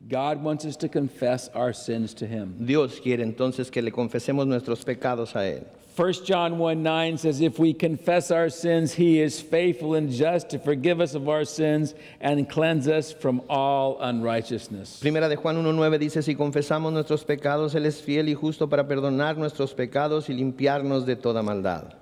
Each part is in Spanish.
God wants us to confess our sins to him. Dios quiere entonces que le confesemos nuestros pecados a Él. 1 John 1:9 says, if we confess our sins, he is faithful and just to forgive us of our sins and cleanse us from all unrighteousness. Primera de Juan 1:9 dice, si confesamos nuestros pecados, Él es fiel y justo para perdonar nuestros pecados y limpiarnos de toda maldad.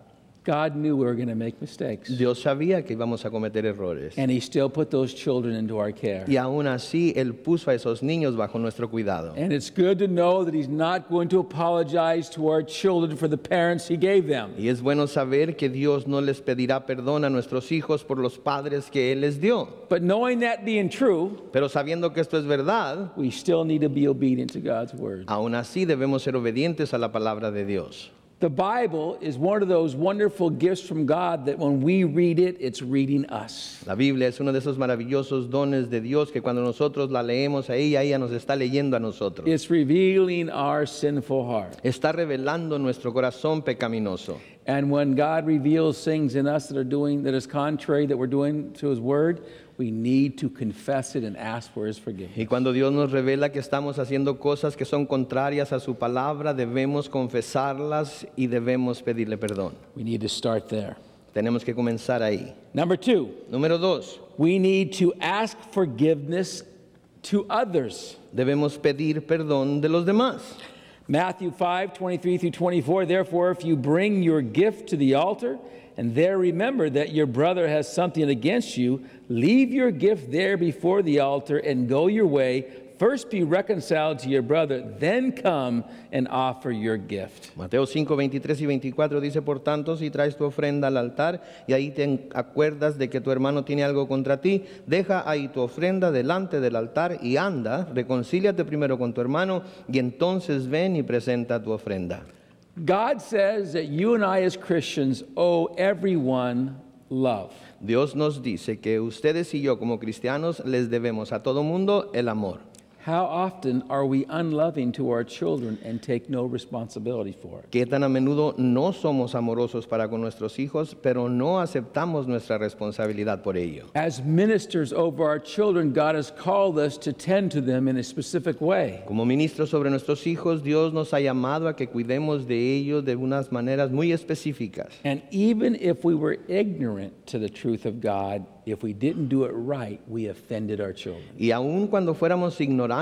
God knew we were going to make mistakes. Dios sabía que íbamos a cometer errores. And he still put those children into our care. Y aún así, Él puso a esos niños bajo nuestro cuidado. And it's good to know that he's not going to apologize to our children for the parents he gave them. Y es bueno saber que Dios no les pedirá perdón a nuestros hijos por los padres que Él les dio. But knowing that being true, Pero sabiendo que esto es verdad, we still need to be obedient to God's word. aún así debemos ser obedientes a la palabra de Dios. The Bible is one of those wonderful gifts from God that when we read it, it's reading us. La Biblia es uno de esos maravillosos dones de Dios que cuando nosotros la leemos a ella nos está leyendo a nosotros. It's revealing our sinful heart. Está revelando nuestro corazón pecaminoso. And when God reveals things in us that is contrary, that we're doing to his word, we need to confess it and ask for his forgiveness. Y cuando Dios nos revela que estamos haciendo cosas que son contrarias a su palabra, debemos confesarlas y debemos pedirle perdón. We need to start there. Tenemos que comenzar ahí. Number 2, Número 2, we need to ask forgiveness to others. debemos pedir perdón de los demás. Matthew 5:23-24, therefore, if you bring your gift to the altar, and there remember that your brother has something against you, leave your gift there before the altar and go your way. First be reconciled to your brother, then come and offer your gift. Mateo 5, 23 y 24 dice, por tanto, si traes tu ofrenda al altar y ahí te acuerdas de que tu hermano tiene algo contra ti, deja ahí tu ofrenda delante del altar y anda, reconcíliate primero con tu hermano y entonces ven y presenta tu ofrenda. God says that you and I as Christians owe everyone love. Dios nos dice que ustedes y yo como cristianos les debemos a todo mundo el amor. How often are we unloving to our children and take no responsibility for it? ¿Qué tan a menudo no somos amorosos para con nuestros hijos, pero no aceptamos nuestra responsabilidad por ello? As ministers over our children, God has called us to tend to them in a specific way. Como ministros sobre nuestros hijos, Dios nos ha llamado a que cuidemos de ellos de unas maneras muy específicas. And even if we were ignorant to the truth of God, if we didn't do it right, we offended our children. Y aun cuando fuéramos ignorantes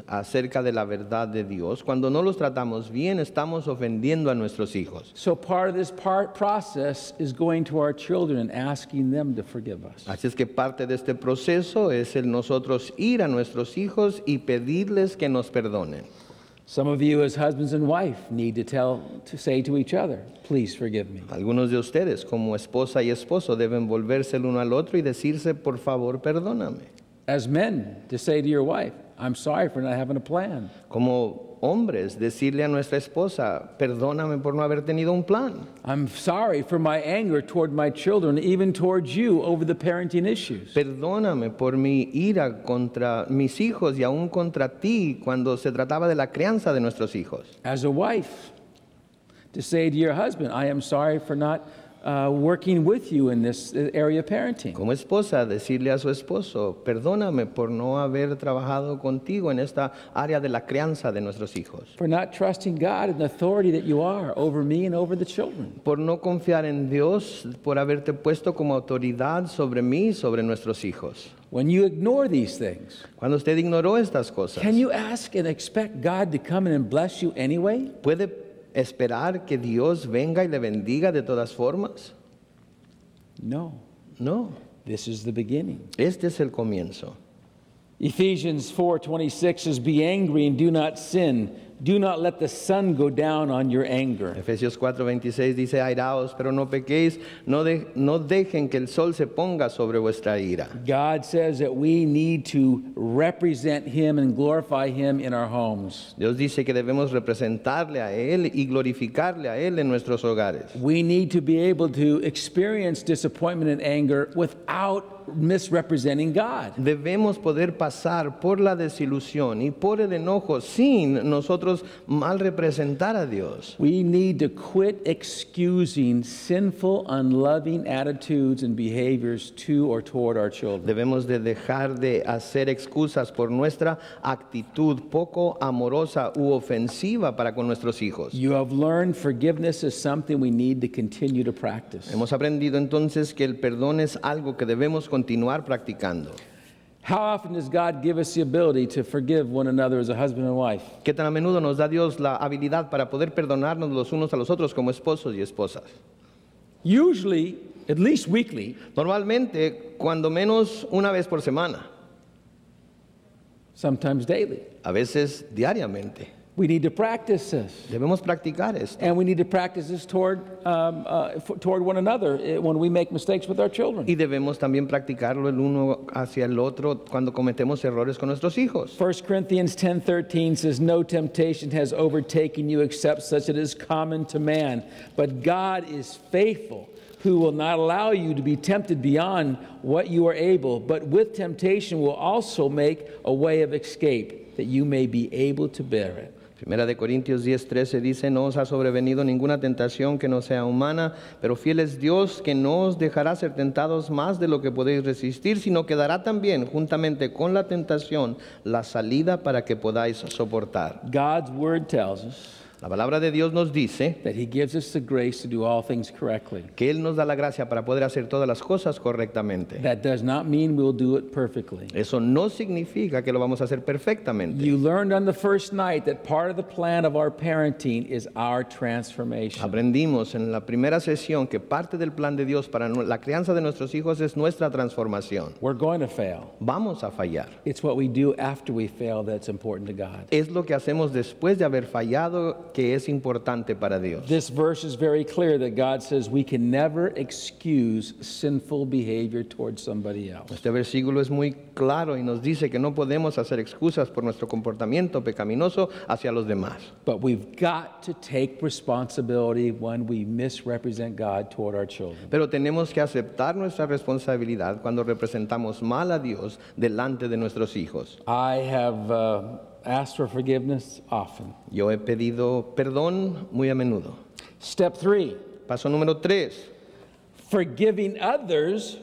acerca de la verdad de Dios, cuando no los tratamos bien, estamos ofendiendo a nuestros hijos. So part of this process is going to our children and asking them to forgive us. Así es que parte de este proceso es el nosotros ir a nuestros hijos y pedirles que nos perdonen. Some of you as husbands and wife need to say to each other, please forgive me. Algunos de ustedes, como esposa y esposo, deben volverse el uno al otro y decirse, por favor, perdóname. As men, to say to your wife, I'm sorry for not having a plan. Como hombres, decirle a nuestra esposa, perdóname por no haber tenido un plan. I'm sorry for my anger toward my children, even towards you over the parenting issues. Perdóname por mi ira contra mis hijos y aún contra ti cuando se trataba de la crianza de nuestros hijos. As a wife, to say to your husband, I am sorry for not working with you in this area of parenting. Como esposa, decirle a su esposo, perdóname por no haber trabajado contigo en esta área de la crianza de nuestros hijos. For not trusting God and the authority that you are over me and over the children. Por no confiar en Dios, por haberte puesto como autoridad sobre mí y sobre nuestros hijos. When you ignore these things, Cuando usted ignoró estas cosas, can you ask and expect God to come in and bless you anyway? ¿puede esperar que Dios venga y le bendiga de todas formas? No. No, This is the beginning. este es el comienzo. Ephesians 4:26 says, be angry and do not sin. Do not let the sun go down on your anger. Efesios 4:26 dice, airaos, pero no pequéis, no dejen que el sol se ponga sobre vuestra ira. God says that we need to represent Him and glorify Him in our homes. Dios dice que debemos representarle a Él y glorificarle a Él en nuestros hogares. We need to be able to experience disappointment and anger without misrepresenting God. Debemos poder pasar por la desilusión y por el enojo sin nosotros nosotros mal representar a Dios. We need to quit excusing sinful, unloving attitudes and behaviors to or toward our children. Debemos de dejar de hacer excusas por nuestra actitud poco amorosa u ofensiva para con nuestros hijos. You have learned forgiveness is something we need to continue to practice. Hemos aprendido entonces que el perdón es algo que debemos continuar practicando. How often does God give us the ability to forgive one another as a husband and wife? ¿Qué tan a menudo nos da Dios la habilidad para poder perdonarnos los unos a los otros como esposos y esposas? Usually, at least weekly, Normalmente, cuando menos una vez por semana, sometimes daily. a veces diariamente. We need to practice this. Debemos practicar esto. And we need to practice this toward one another when we make mistakes with our children. Y debemos también practicarlo el uno hacia el otro cuando cometemos errores con nuestros hijos. 1 Corinthians 10:13 says, "No temptation has overtaken you except such as is common to man. But God is faithful, who will not allow you to be tempted beyond what you are able, but with temptation will also make a way of escape, that you may be able to bear it." Primera de Corintios 10:13 dice, no os ha sobrevenido ninguna tentación que no sea humana, pero fiel es Dios que no os dejará ser tentados más de lo que podéis resistir, sino que dará también, juntamente con la tentación, la salida para que podáis soportar. God's word tells us La palabra de Dios nos dice that He gives us the grace to do all things correctly. que Él nos da la gracia para poder hacer todas las cosas correctamente. That does not mean we'll do it perfectly. Eso no significa que lo vamos a hacer perfectamente. You learned on the first night that part of the plan of our parenting is our transformation. Aprendimos en la primera sesión que parte del plan de Dios para la crianza de nuestros hijos es nuestra transformación. We're going to fail. Vamos a fallar. It's what we do after we fail that's important to God. Es lo que hacemos después de haber fallado que es importante para Dios. This verse is very clear that God says we can never excuse sinful behavior towards somebody else. Este versículo es muy claro y nos dice que no podemos hacer excusas por nuestro comportamiento pecaminoso hacia los demás. But we've got to take responsibility when we misrepresent God toward our children. Pero tenemos que aceptar nuestra responsabilidad cuando representamos mal a Dios delante de nuestros hijos. I have asked for forgiveness often. Yo he pedido perdón muy a menudo. Step 3, Paso número 3. forgiving others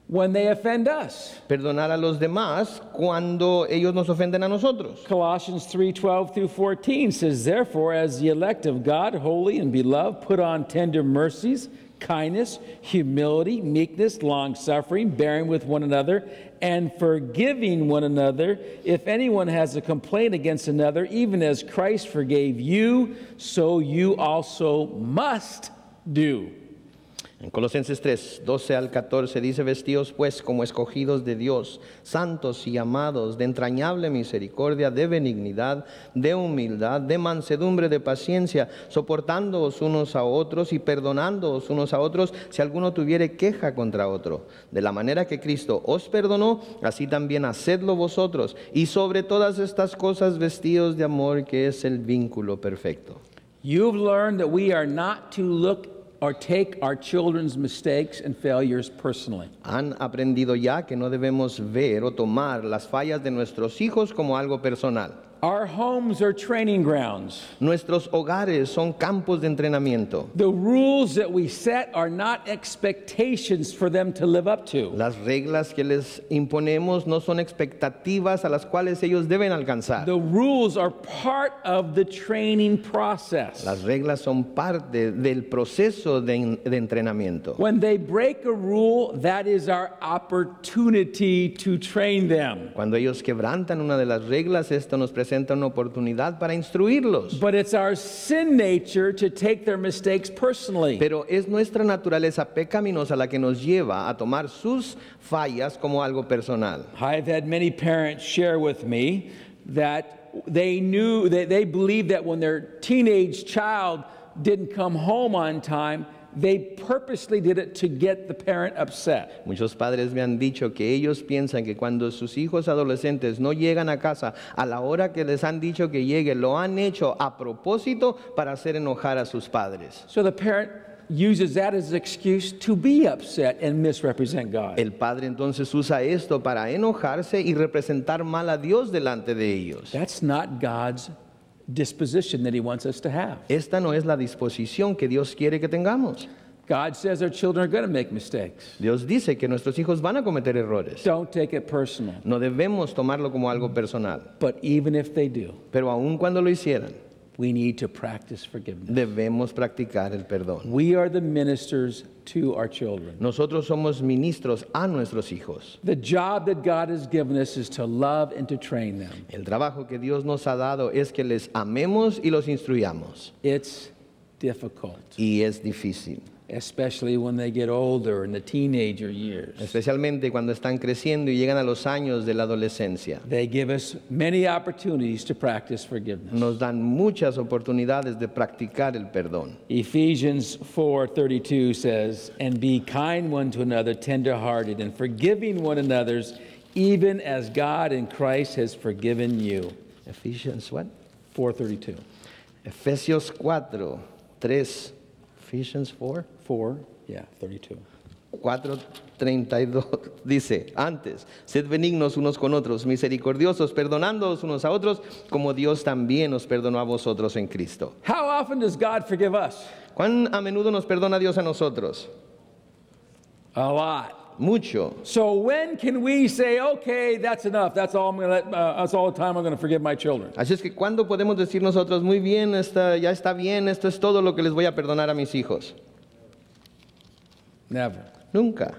when they offend us. Perdonar a los demás cuando ellos nos ofenden a nosotros. Colossians 3:12 through 14 says, "Therefore, as the elect of God, holy and beloved, put on tender mercies, kindness, humility, meekness, long-suffering, bearing with one another, and forgiving one another. If anyone has a complaint against another, even as Christ forgave you, so you also must do." En Colosenses 3, 12 al 14 dice, vestíos pues como escogidos de Dios, santos y amados, de entrañable misericordia, de benignidad, de humildad, de mansedumbre, de paciencia, soportándoos unos a otros y perdonándoos unos a otros si alguno tuviere queja contra otro. De la manera que Cristo os perdonó, así también hacedlo vosotros. Y sobre todas estas cosas vestíos de amor, que es el vínculo perfecto. You've learned that we are not to look or take our children's mistakes and failures personally. Han aprendido ya que no debemos ver o tomar las fallas de nuestros hijos como algo personal. Our homes are training grounds. Nuestros hogares son campos de entrenamiento. The rules that we set are not expectations for them to live up to. Las reglas que les imponemos no son expectativas a las cuales ellos deben alcanzar. The rules are part of the training process. Las reglas son parte del proceso de entrenamiento. When they break a rule, that is our opportunity to train them. Cuando ellos quebrantan una de las reglas, esto nos presenta una oportunidad para instruirlos. But it's our sin nature to take their mistakes personally. Pero es nuestra naturaleza pecaminosa la que nos lleva a tomar sus fallas como algo personal. I've had many parents share with me that they believed that when their teenage child didn't come home on time, they purposely did it to get the parent upset. Muchos padres me han dicho que ellos piensan que cuando sus hijos adolescentes no llegan a casa a la hora que les han dicho que llegue, lo han hecho a propósito para hacer enojar a sus padres. So the parent uses that as an excuse to be upset and misrepresent God. El padre entonces usa esto para enojarse y representar mal a Dios delante de ellos. That's not God's disposition that he wants us to have. Esta no es la disposición que Dios quiere que tengamos. God says our children are going to make mistakes. Dios dice que nuestros hijos van a cometer errores. Don't take it personal. No debemos tomarlo como algo personal. But even if they do, Pero aun cuando lo hicieran, we need to practice forgiveness. debemos practicar el perdón. We are the ministers to our children. Nosotros somos ministros a nuestros hijos. The job that God has given us is to love and to train them. El trabajo que Dios nos ha dado es que les amemos y los instruyamos. It's difficult, Y es difícil, especially when they get older in the teenager years. especialmente cuando están creciendo y llegan a los años de la adolescencia. They give us many opportunities to practice forgiveness. Nos dan muchas oportunidades de practicar el perdón. Ephesians 4:32 says, "And be kind one to another, tender-hearted, and forgiving one another's, even as God in Christ has forgiven you." Ephesians what? 4:32. Efesios 4:3. Ephesians 32. 4:32 dice, antes, sed benignos unos con otros, misericordiosos, perdonándoos unos a otros, como Dios también os perdonó a vosotros en Cristo. How often does God forgive us? ¿Cuán a menudo nos perdona Dios a nosotros? A lot. Mucho. So when can we say, okay, that's enough. That's all I'm going to let. That's all the time I'm going to forgive my children. Así es que ¿cuándo podemos decir nosotros, muy bien, ya está bien, esto es todo lo que les voy a perdonar a mis hijos? Never. Nunca.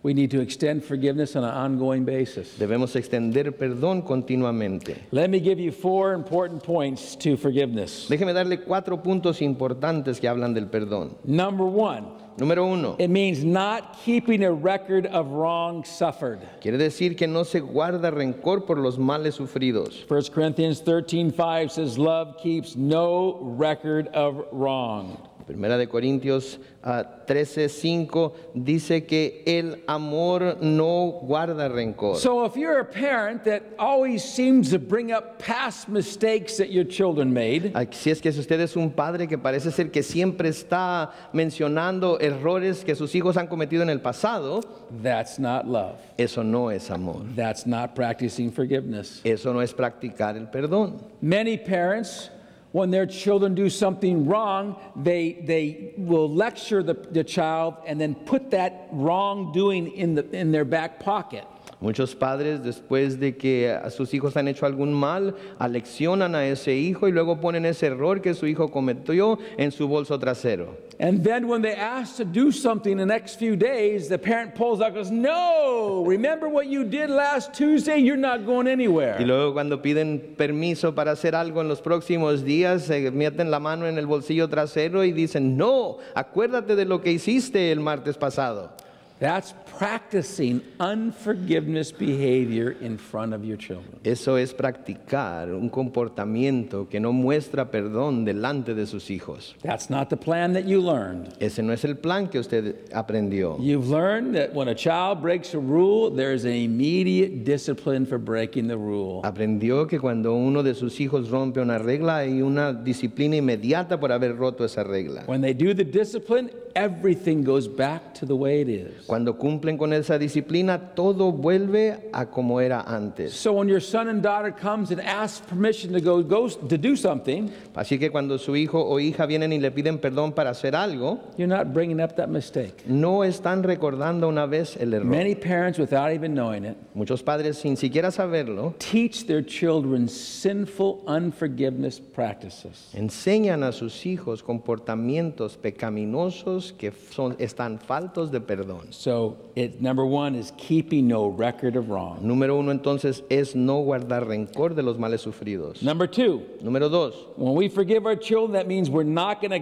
We need to extend forgiveness on an ongoing basis. Debemos extender perdón continuamente. Let me give you 4 important points to forgiveness. Déjeme darle 4 puntos importantes que hablan del perdón. Number 1, Número 1, it means not keeping a record of wrong suffered. quiere decir que no se guarda rencor por los males sufridos. 1 Corinthians 13:5 says, "Love keeps no record of wrong." Primera de Corintios 13:5 dice que el amor no guarda rencor. So if you're a parent that always seems to bring up past mistakes that your children made, Si es que si usted es un padre que parece ser que siempre está mencionando errores que sus hijos han cometido en el pasado, that's not love. eso no es amor. That's not practicing forgiveness. Eso no es practicar el perdón. Many parents, when their children do something wrong, they will lecture the child and then put that wrongdoing in their back pocket. Muchos padres, después de que a sus hijos han hecho algún mal, aleccionan a ese hijo y luego ponen ese error que su hijo cometió en su bolso trasero. And then when they ask to do something the next few days, the parent pulls out and goes, "No, remember what you did last Tuesday? You're not going anywhere." Y luego cuando piden permiso para hacer algo en los próximos días, se meten la mano en el bolsillo trasero y dicen, no, acuérdate de lo que hiciste el martes pasado. That's practicing unforgiveness behavior in front of your children. Eso es practicar un comportamiento que no muestra perdón delante de sus hijos. That's not the plan that you learned. Ese no es el plan que usted aprendió. You've learned that when a child breaks a rule, there's an immediate discipline for breaking the rule. Aprendió que cuando uno de sus hijos rompe una regla hay una disciplina inmediata por haber roto esa regla. When they do the discipline, everything goes back to the way it is. Cuando cumplen con esa disciplina, todo vuelve a como era antes. So when your son and daughter comes and asks permission to go to do something, Así que cuando su hijo o hija vienen y le piden perdón para hacer algo, you're not bringing up that mistake. no están recordando una vez el error. Many parents, without even knowing it, Muchos padres, sin siquiera saberlo, teach their children sinful unforgiveness practices. enseñan a sus hijos comportamientos pecaminosos que están faltos de perdón. So, number 1 is keeping no record of wrong. Número 1, entonces, es no guardar rencor de los males sufridos. Number 2, Número 2, when we forgive our children, that means we're not going to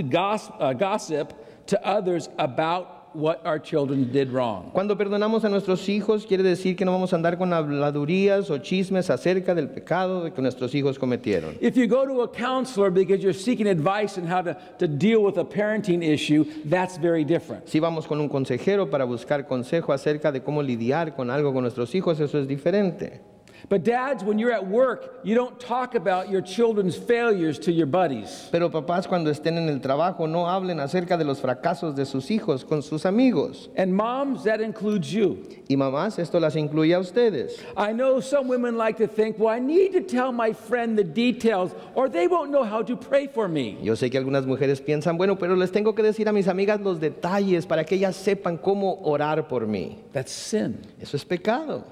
gossip to others about what our children did wrong. cuando perdonamos a nuestros hijos, quiere decir que no vamos a andar con habladurías o chismes acerca del pecado de que nuestros hijos cometieron. If you go to a counselor because you're seeking advice on how to deal with a parenting issue, that's very different. Si vamos con un consejero para buscar consejo acerca de cómo lidiar con algo con nuestros hijos, eso es diferente. But dads, when you're at work, you don't talk about your children's failures to your buddies. Pero papás, cuando estén en el trabajo, no hablen acerca de los fracasos de sus hijos con sus amigos. And moms, that includes you. Y mamás, esto las incluye a ustedes. I know some women like to think, well, I need to tell my friend the details or they won't know how to pray for me. Yo sé que algunas mujeres piensan, bueno, pero les tengo que decir a mis amigas los detalles para que ellas sepan cómo orar por mí. That's sin. Eso es pecado.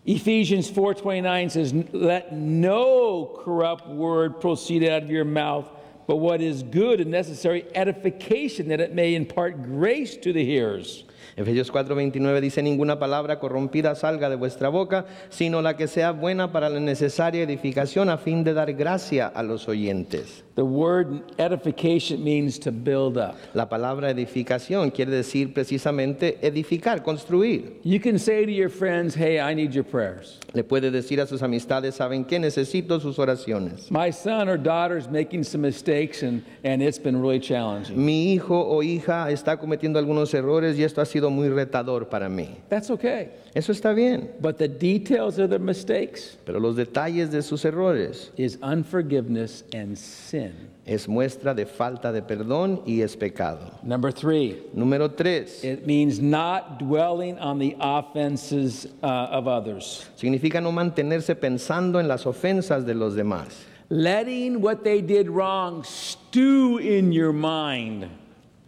Ephesians 4:29 says, let no corrupt word proceed out of your mouth, but what is good and necessary edification, that it may impart grace to the hearers. Efesios 4:29 dice, ninguna palabra corrompida salga de vuestra boca, sino la que sea buena para la necesaria edificación a fin de dar gracia a los oyentes. The word edification means to build up. La palabra edificación quiere decir precisamente edificar, construir. You can say to your friends, hey, I need your prayers. Le puede decir a sus amistades, ¿saben qué? Necesito sus oraciones. My son or daughter is making some mistakes and it's been really challenging. Mi hijo o hija está cometiendo algunos errores y esto ha sido muy retador para mí. That's okay. Eso está bien, But the details of their mistakes pero los detalles de sus errores is unforgiveness and sin. es muestra de falta de perdón y es pecado. Number 3, Número 3, it means not dwelling on the offenses of others. significa no mantenerse pensando en las ofensas de los demás. Letting what they did wrong stew in your mind.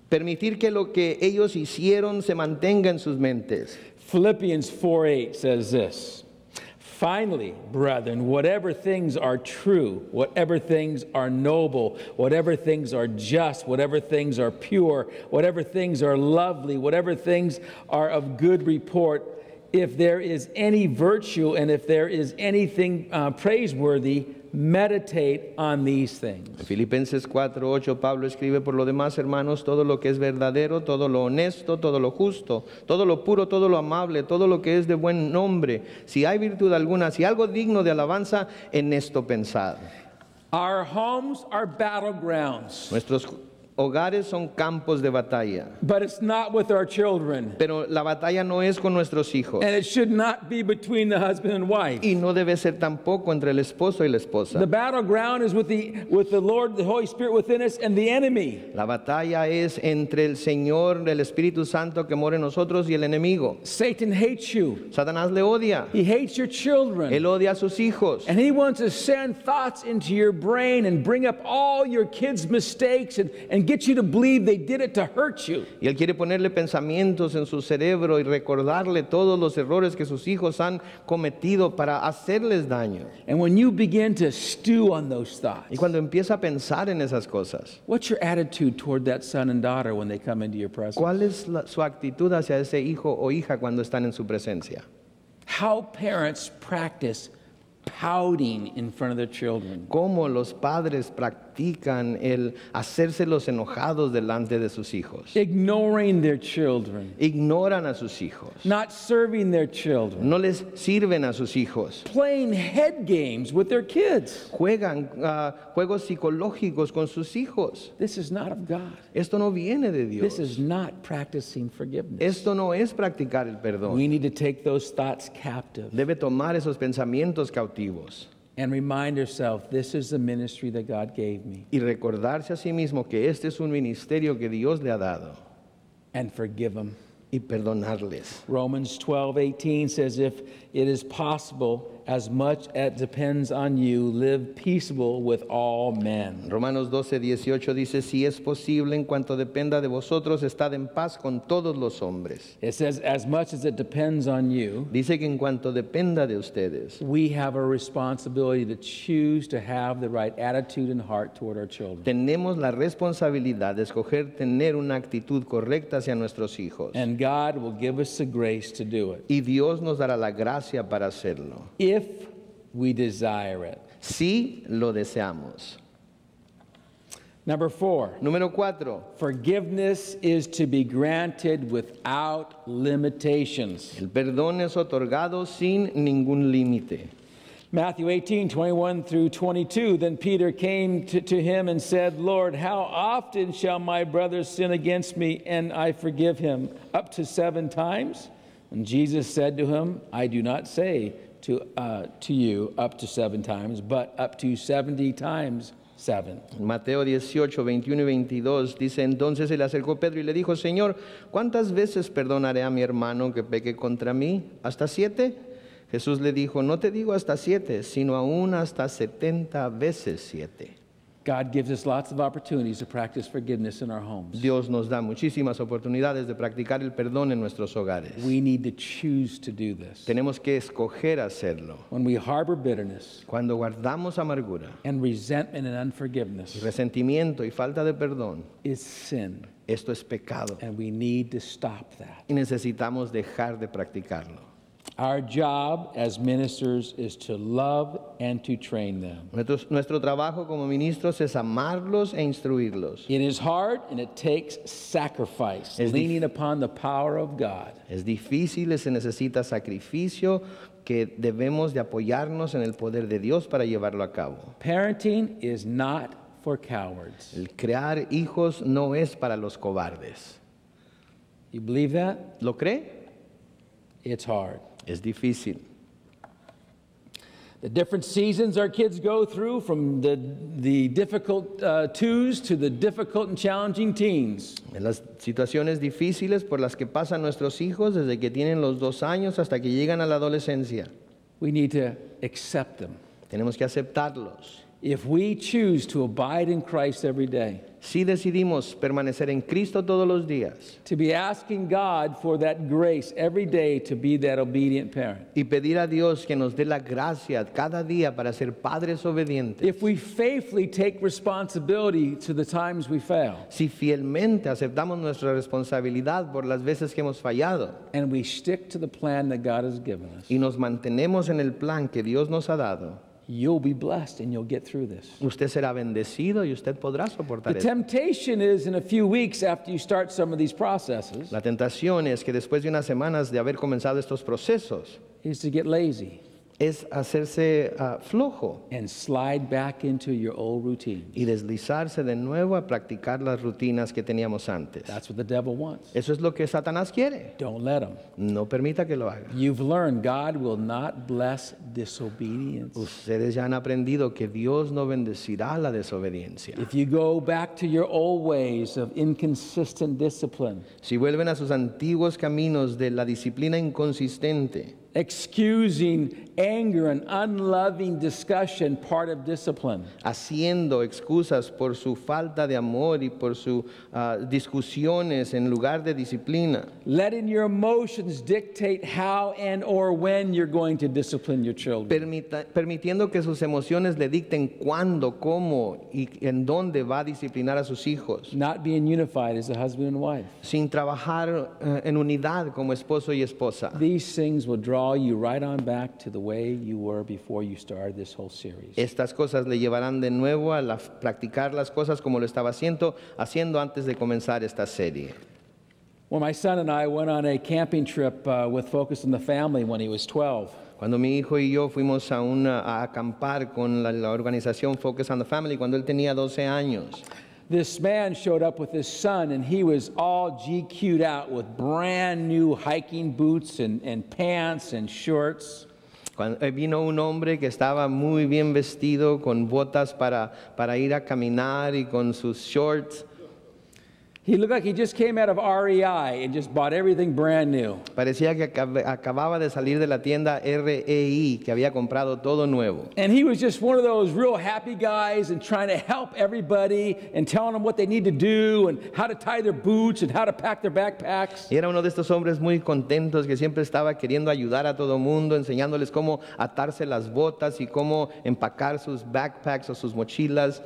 Permitir que lo que ellos hicieron se mantenga en sus mentes. Philippians 4:8 says this, finally, brethren, whatever things are true, whatever things are noble, whatever things are just, whatever things are pure, whatever things are lovely, whatever things are of good report, if there is any virtue and if there is anything praiseworthy, meditate on these things. Filipenses 4:8 Pablo escribe, por lo demás, hermanos, todo lo que es verdadero, todo lo honesto, todo lo justo, todo lo puro, todo lo amable, todo lo que es de buen nombre, si hay virtud alguna, si algo digno de alabanza, en esto pensad. Our homes are battlegrounds, Nuestros hogares son campos de batalla, but it's not with our children. pero la batalla no es con nuestros hijos And it should not be between the husband and wife. y no debe ser tampoco entre el esposo y la esposa. The battleground is with the Lord, the Holy Spirit within us, and the enemy. La batalla es entre el Señor, el Espíritu Santo que mora en nosotros y el enemigo. Satan hates you. Satanás le odia, He hates your children. él odia a sus hijos. And he wants to send thoughts into your brain and bring up all your kids' mistakes and get you to believe they did it to hurt you. Y él quiere ponerle pensamientos en su cerebro y recordarle todos los errores que sus hijos han cometido para hacerles daño. And when you begin to stew on those thoughts, Y cuando empieza a pensar en esas cosas, what's your attitude toward that son and daughter when they come into your presence? ¿cuál es su actitud hacia ese hijo o hija cuando están en su presencia? How parents practice pouting in front of their children. ¿Cómo los padres practican el hacerse los enojados delante de sus hijos? Ignoring their children. Ignoran a sus hijos. Not serving their children. No les sirven a sus hijos. Playing head games with their kids. Juegan juegos psicológicos con sus hijos. This is not of God. Esto no viene de This Dios. is not practicing forgiveness. Esto no es practicar el perdón. We need to take those thoughts captive Debe tomar esos pensamientos cautivos and remind yourself, this is the ministry that God gave me, y recordarse a sí mismo que este es un ministerio que Dios le ha dado and forgive them. y perdonarles. Romans 12:18 says, if it is possible, as much as depends on you, live peaceable with all men. Romanos 12:18 dice, si es posible, en cuanto dependa de vosotros, estad en paz con todos los hombres. It says, as much as it depends on you, Dice que en cuanto dependa de ustedes, we have a responsibility to choose to have the right attitude and heart toward our children. tenemos la responsabilidad de escoger tener una actitud correcta hacia nuestros hijos. And God will give us the grace to do it Y Dios nos dará la gracia para hacerlo, if we desire it. si lo deseamos. Number 4, Número 4. forgiveness is to be granted without limitations. El perdón es otorgado sin ningún límite. Matthew 18:21 through 22, then Peter came to him and said, Lord, how often shall my brother sin against me and I forgive him? Up to 7 times? And Jesus said to him, I do not say to you up to 7 times, but up to 70 times 7. Mateo 18, 21 y 22 dice, entonces se le acercó Pedro y le dijo, Señor, ¿cuántas veces perdonaré a mi hermano que peque contra mí? ¿Hasta 7? Jesús le dijo, no te digo hasta 7, sino aún hasta 70 veces 7. God gives us lots of opportunities to practice forgiveness in our homes. Dios nos da muchísimas oportunidades de practicar el perdón en nuestros hogares. We need to choose to do this. Tenemos que escoger hacerlo. When we harbor bitterness Cuando guardamos amargura, and resentment and y unforgiveness, resentimiento y falta de perdón, is sin, esto es pecado and we need to stop that. y necesitamos dejar de practicarlo. Our job as ministers is to love and to train them. Nuestro trabajo como ministros es amarlos e instruirlos. It is hard and it takes sacrifice, Es leaning upon the power of God. Es difícil, se necesita sacrificio, que debemos de apoyarnos en el poder de Dios para llevarlo a cabo. Parenting is not for cowards. El crear hijos no es para los cobardes. You believe that? ¿Lo cree? It's hard. Es difícil. The different seasons our kids go through, from the difficult twos to the difficult and challenging teens. En las situaciones difíciles por las que pasan nuestros hijos desde que tienen los 2 años hasta que llegan a la adolescencia, We need to accept them. tenemos que aceptarlos. If we choose to abide in Christ every day, Si decidimos permanecer en Cristo todos los días to be asking God for that grace every day to be that obedient parent. y pedir a Dios que nos dé la gracia cada día para ser padres obedientes, If we faithfully take responsibility to the times we fail, si fielmente aceptamos nuestra responsabilidad por las veces que hemos fallado and we stick to the plan that God has given us, y nos mantenemos en el plan que Dios nos ha dado, you'll be blessed and you'll get through this. usted será bendecido y usted podrá soportar The esto. temptation is, in a few weeks after you start some of these processes, La tentación es que después de unas semanas de haber comenzado estos procesos is to get lazy es hacerse flojo and slide back into your old routine. y deslizarse de nuevo a practicar las rutinas que teníamos antes. That's what the devil wants. Eso es lo que Satanás quiere. Don't let him. No permita que lo haga. You've learned God will not bless disobedience. Ustedes ya han aprendido que Dios no bendecirá la desobediencia. If you go back to your old ways of inconsistent discipline, Si vuelven a sus antiguos caminos de la disciplina inconsistente, excusing anger and unloving discussion, part of discipline, haciendo excusas por su falta de amor y por sus discusiones en lugar de disciplina, letting your emotions dictate how and or when you're going to discipline your children. permitiendo que sus emociones le dicten cuándo, cómo y en dónde va a disciplinar a sus hijos, Not being unified as a husband and wife. sin trabajar en unidad como esposo y esposa. These things will draw you right on back to the way you were before you started this whole series. Estas cosas le llevarán de nuevo a practicar las cosas como lo estaba haciendo antes de comenzar esta serie. When my son and I went on a camping trip with Focus on the Family when he was 12, Cuando mi hijo y yo fuimos a acampar con la organización Focus on the Family cuando él tenía 12 años, this man showed up with his son, and he was all GQ'd out with brand new hiking boots and pants and shorts. vino un hombre que estaba muy bien vestido con botas para ir a caminar y con sus shorts. He looked like he just came out of REI and just bought everything brand new. Parecía que acababa de salir de la tienda REI, que había comprado todo nuevo. And he was just one of those real happy guys and trying to help everybody and telling them what they need to do and how to tie their boots and how to pack their backpacks. Y era uno de estos hombres muy contentos que siempre estaba queriendo ayudar a todo mundo, enseñándoles cómo atarse las botas y cómo empacar sus backpacks o sus mochilas.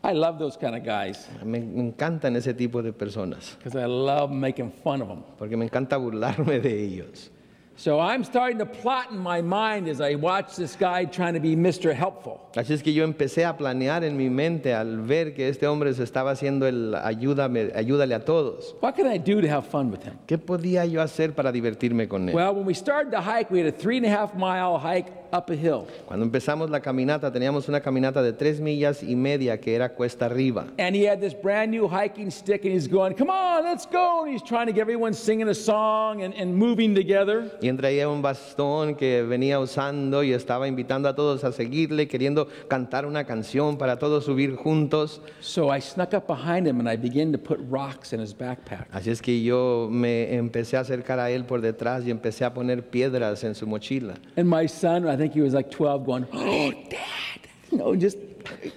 I love those kind of guys Me encantan ese tipo de personas, because I love making fun of them. porque me encanta burlarme de ellos. So I'm starting to plot in my mind as I watch this guy trying to be Mr. Helpful. Así es que yo empecé a planear en mi mente al ver que este hombre se estaba haciendo el ayúdale a todos. What can I do to have fun with him? ¿Qué podía yo hacer para divertirme con él? Well, when we started the hike, we had a 3.5 mile hike up a hill. Cuando empezamos la caminata, teníamos una caminata de 3 millas y media que era cuesta arriba. And he had this brand new hiking stick, and he's going, come on, let's go. And he's trying to get everyone singing a song and moving together. Y él traía un bastón que venía usando y estaba invitando a todos a seguirle, queriendo cantar una canción para todos subir juntos. So I snuck up behind him, and I began to put rocks in his backpack. Así es que yo me empecé a acercar a él por detrás y empecé a poner piedras en su mochila. And my son, I think he was like 12, going, oh, Dad,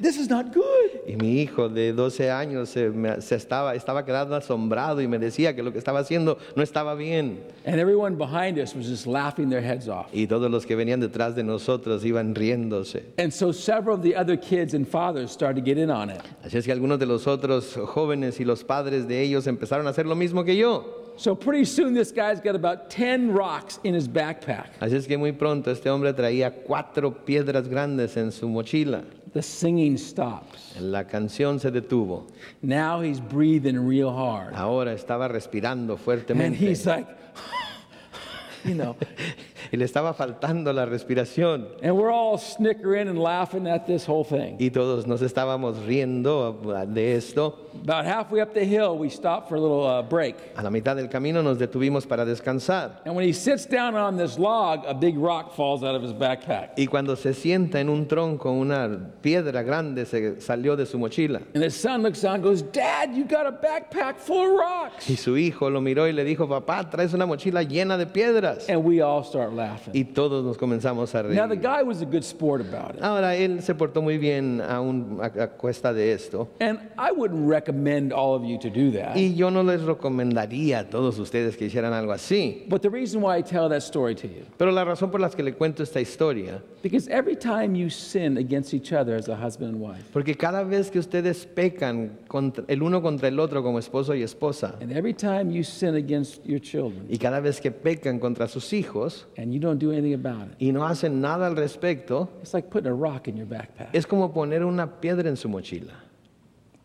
this is not good. Y mi hijo de 12 años estaba quedando asombrado y me decía que lo que estaba haciendo no estaba bien. And everyone behind us was just laughing their heads off. Y todos los que venían detrás de nosotros iban riéndose. And so several of the other kids and fathers started to get in on it. Así es que algunos de los otros jóvenes y los padres de ellos empezaron a hacer lo mismo que yo. So pretty soon this guy's got about 10 rocks in his backpack. Así es que muy pronto este hombre traía 4 piedras grandes en su mochila. The singing stops. La canción se detuvo. Now he's breathing real hard. Ahora estaba respirando And fuertemente. he's like, Y le estaba faltando la respiración. and we're all snickering and laughing at this whole thing. Y todos nos estábamos riendo de esto. About halfway up the hill, we stopped for a little break. A la mitad del camino nos detuvimos para descansar. And when he sits down on this log, a big rock falls out of his backpack. Y cuando se sienta en un tronco, una piedra grande se salió de su mochila. And his son looks down and goes, Dad, you got a backpack full of rocks. Y su hijo lo miró y le dijo, papá, traes una mochila llena de piedras. And we all start laughing. Y todos nos comenzamos a Now, the reír. guy was a good sport about it. Ahora, él se portó muy bien a cuesta de esto. And I wouldn't recommend all of you to do that. Y yo no les recomendaría a todos ustedes que hicieran algo así. But the reason why I tell that story to you, Pero la razón por la que le cuento esta historia, because every time you sin against each other as a husband and wife, porque cada vez que ustedes pecan el uno contra el otro como esposo y esposa, and every time you sin against your children, y cada vez que pecan contra sus hijos and you don't do anything about it, y no hacen nada al respecto, it's like putting a rock in your backpack es como poner una piedra en su mochila.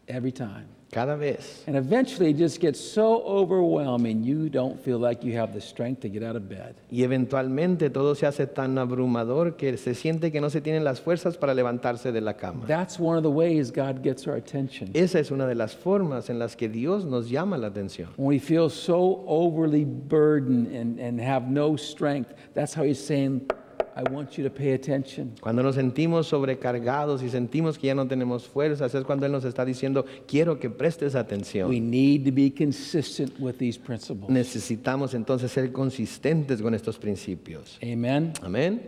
every time. Cada vez. And eventually it just gets so overwhelming, you don't feel like you have the strength to get out of bed. Y eventualmente todo se hace tan abrumador que se siente que no se tienen las fuerzas para levantarse de la cama. That's one of the ways God gets our attention. Esa es una de las formas en las que Dios nos llama la atención. When we feel so overly burdened and have no strength, that's how he's saying, I want you to pay attention. Cuando nos sentimos sobrecargados y sentimos que ya no tenemos fuerzas, es cuando Él nos está diciendo, quiero que prestes We atención. need to be consistent with these principles. Necesitamos entonces ser consistentes con estos principios. Amen. Amén.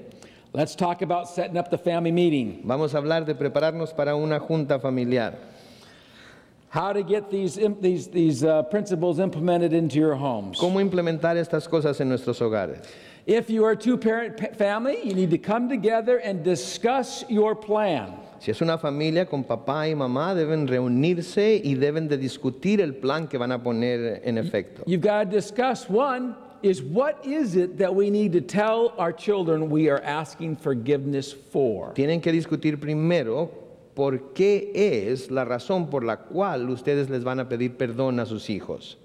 Let's talk about setting up the family meeting. Vamos a hablar de prepararnos para una junta familiar. How to get these principles implemented into your homes. ¿Cómo implementar estas cosas en nuestros hogares? If you are a two-parent family, you need to come together and discuss your plan. Si es una familia con papá y mamá, deben reunirse y deben de discutir el plan que van a poner en efecto. You've got to discuss, one, is what is it that we need to tell our children we are asking forgiveness for? Tienen que discutir primero por qué es la razón por la cual ustedes les van a pedir perdón a sus hijos.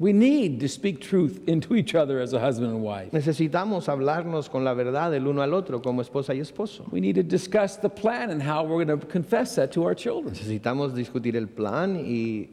We need to speak truth into each other as a husband and wife. Necesitamos hablarnos con la verdad el uno al otro como esposa y esposo. We need to discuss the plan and how we're going to confess that to our children. Necesitamos discutir el plan y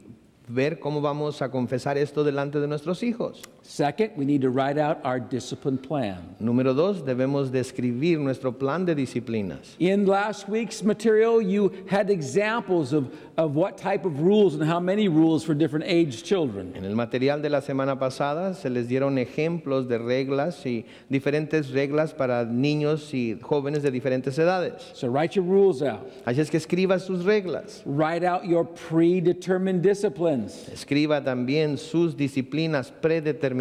ver cómo vamos a confesar esto delante de nuestros hijos. Second, we need to write out our discipline plan. Número 2, debemos de escribir nuestro plan de disciplinas. In last week's material, you had examples of what type of rules and how many rules for different aged children. En el material de la semana pasada se les dieron ejemplos de reglas y diferentes reglas para niños y jóvenes de diferentes edades. So write your rules out. Así es que escriba sus reglas. Write out your predetermined disciplines. Escriba también sus disciplinas predeterminadas.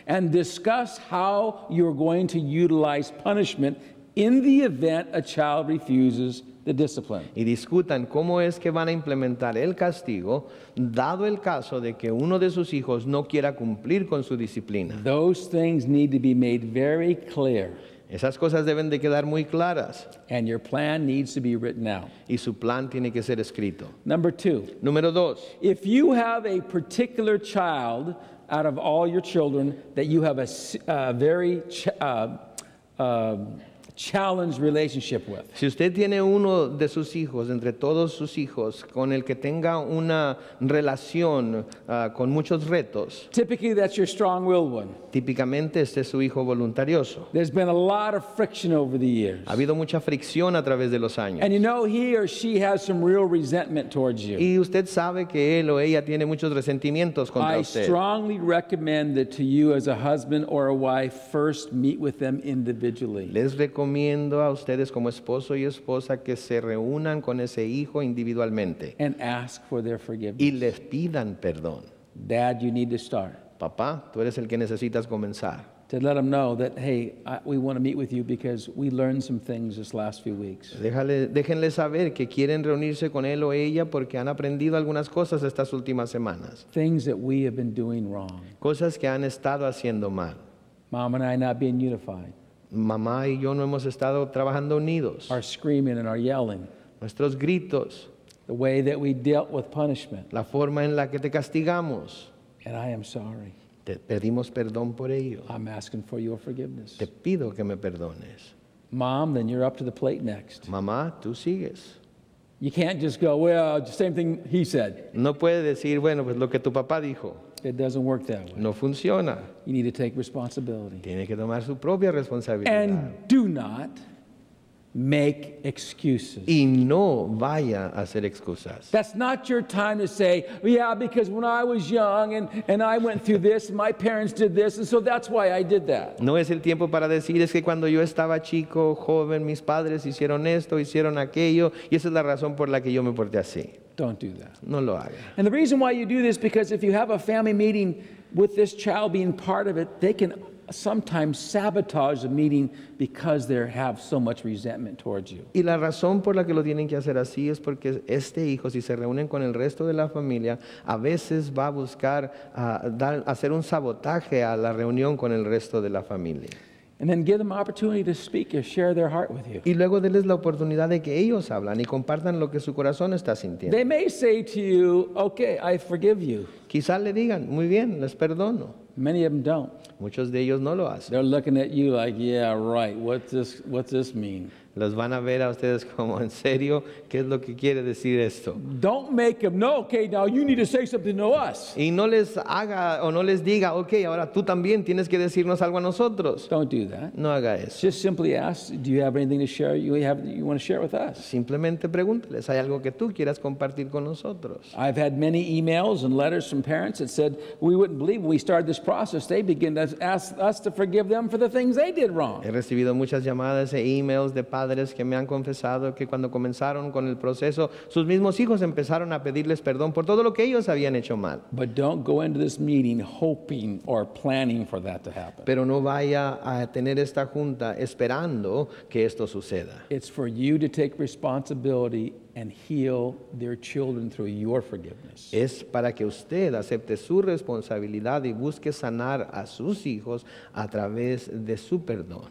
And discuss how you're going to utilize punishment in the event a child refuses the discipline. Y discutan cómo es que van a implementar el castigo, dado el caso de que uno de sus hijos no quiera cumplir con su disciplina. Those things need to be made very clear, Esas cosas deben de quedar muy claras and your plan needs to be written out. y su plan tiene que ser escrito. Number 2, Número 2, if you have a particular child out of all your children that you have a very challenged relationship with. Si usted tiene uno de sus hijos, entre todos sus hijos, con el que tenga una relación con muchos retos, Typically, that's your strong-willed one. típicamente este es su hijo voluntarioso. There's been a lot of friction over the years. Ha habido mucha fricción a través de los años. And you know he or she has some real resentment towards you. Y usted sabe que él o ella tiene muchos resentimientos contra I usted. strongly recommend that to you as a husband or a wife, first meet with them individually. Les recomiendo a ustedes como esposo y esposa que se reúnan con ese hijo individualmente And ask for their forgiveness. y les pidan perdón. Dad, you need to start. Papá, tú eres el que necesitas comenzar. To let them know that, hey, we want to meet with you because we learned some things this last few weeks. Déjenle saber que quieren reunirse con él o ella porque han aprendido algunas cosas estas últimas semanas. Things that we have been doing wrong. Cosas que han estado haciendo mal. Mom and I not being unified. Mamá y yo no hemos estado trabajando unidos. Our screaming and our yelling. Nuestros gritos, The way that we dealt with punishment. la forma en la que te castigamos. And I am sorry. Te pedimos perdón por ello. I'm asking for your forgiveness. Te pido que me perdones. Mom, then you're up to the plate next. Mamá, tú sigues. You can't just go, well, same thing he said. No puede decir, bueno, pues lo que tu papá dijo. It doesn't work that way. No funciona. You need to take responsibility. Tiene que tomar su propia responsabilidad. And do not make excuses. Y no vaya a hacer excusas. That's not your time to say, yeah, because when I was young and I went through this, my parents did this, and so that's why I did that. No es el tiempo para decir, es que cuando yo estaba chico, joven, mis padres hicieron esto, hicieron aquello, y esa es la razón por la que yo me porté así. Don't do that. No lo haga. And the reason why you do this, because if you have a family meeting with this child being part of it, they can sometimes sabotage the meeting because they have so much resentment towards you. Y la razón por la que lo tienen que hacer así es porque este hijo, si se reúnen con el resto de la familia, a veces va a buscar hacer un sabotaje a la reunión con el resto de la familia. And then give them opportunity to speak or share their heart with you. Y luego denles la oportunidad de que ellos hablan y compartan lo que su corazón está sintiendo. They may say to you, okay, I forgive you. Quizás le digan, muy bien, les perdono. Many of them don't. Muchos de ellos no lo hacen. They're looking at you like, yeah, right. What's this mean? Los van a ver a ustedes como, ¿en serio? ¿Qué es lo que quiere decir esto? Don't make them know, okay, now you need to say something to us. Y no les haga o no les diga, ok, ahora tú también tienes que decirnos algo a nosotros. Don't do that. No haga eso. Just simply ask, do you have anything to share you want to share with us? Simplemente pregúntales, ¿hay algo que tú quieras compartir con nosotros? I've had many emails and letters from parents that said, we wouldn't believe when we started this process, they begin to ask us to forgive them for the things they did wrong. He recibido muchas llamadas e emails de padres que me han confesado que cuando comenzaron con el proceso, sus mismos hijos empezaron a pedirles perdón por todo lo que ellos habían hecho mal. But don't go into this meeting hoping or planning for that to happen. Pero no vaya a tener esta junta esperando que esto suceda. It's for you to take responsibility and heal their children through your forgiveness. Es para que usted acepte su responsabilidad y busque sanar a sus hijos a través de su perdón.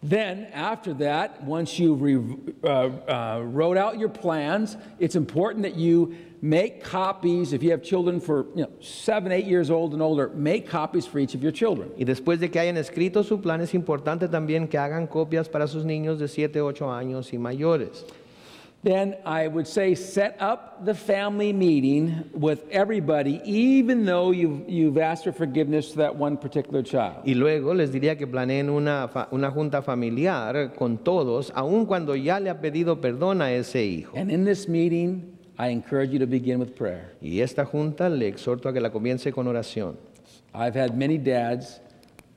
Then, after that, once you wrote out your plans, it's important that you make copies. If you have children for 7, 8 years old and older, make copies for each of your children. Y después de que hayan escrito su plan, es importante también que hagan copias para sus niños de 7, 8 años y mayores. Then I would say set up the family meeting with everybody, even though you've asked for forgiveness to that one particular child. Y luego les diría que planeen una junta familiar con todos, aun cuando ya le ha pedido perdón a ese hijo. And in this meeting, I encourage you to begin with prayer. Y esta junta le exhorto a que la comience con oración. I've had many dads,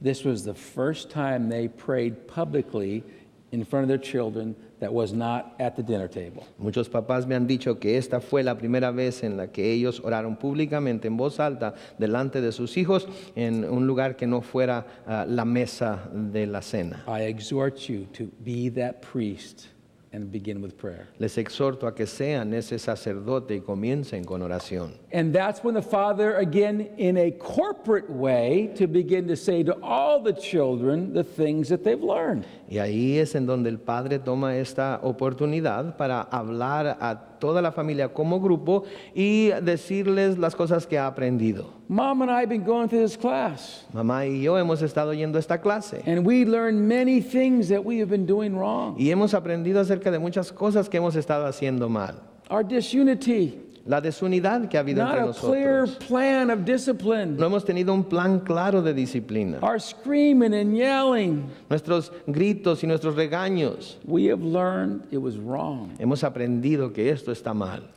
this was the first time they prayed publicly in front of their children that was not at the dinner table. Muchos papás me han dicho que esta fue la primera vez en la que ellos oraron públicamente en voz alta delante de sus hijos en un lugar que no fuera la mesa de la cena. I exhort you to be that priest and begin with prayer. Les exhorto a que sean ese sacerdote y comiencen con oración. And that's when the father, again, in a corporate way, to begin to say to all the children the things that they've learned. Y ahí es en donde el padre toma esta oportunidad para hablar a toda la familia como grupo y decirles las cosas que ha aprendido. Mom and I have been going through this class, Mamá y yo hemos estado yendo a esta clase and we learned many things that we have been doing wrong. y hemos aprendido acerca de muchas cosas que hemos estado haciendo mal. Our disunity, La desunidad que ha habido not entre a clear nosotros. plan of discipline. No hemos tenido un plan claro de disciplina. Our screaming and yelling. Nuestros gritos y nuestros regaños. We have learned it was wrong. Hemos aprendido que esto está mal.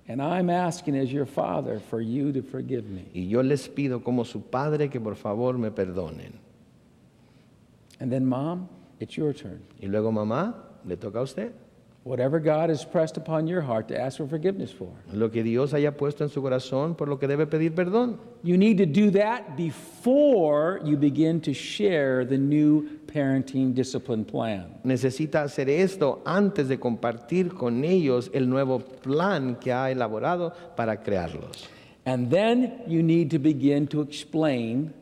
And I'm asking as your father for you to forgive me. Y yo les pido como su padre que por favor me perdonen. And then, Mom, it's your turn. Y luego, mamá, le toca a usted. Whatever God has pressed upon your heart to ask for forgiveness for. Lo que Dios haya puesto en su corazón por lo que debe pedir perdón. You need to do that before you begin to share the new parenting discipline plan. Necesita hacer esto antes de compartir con ellos el nuevo plan que ha elaborado para crearlos. And then you need to begin to explain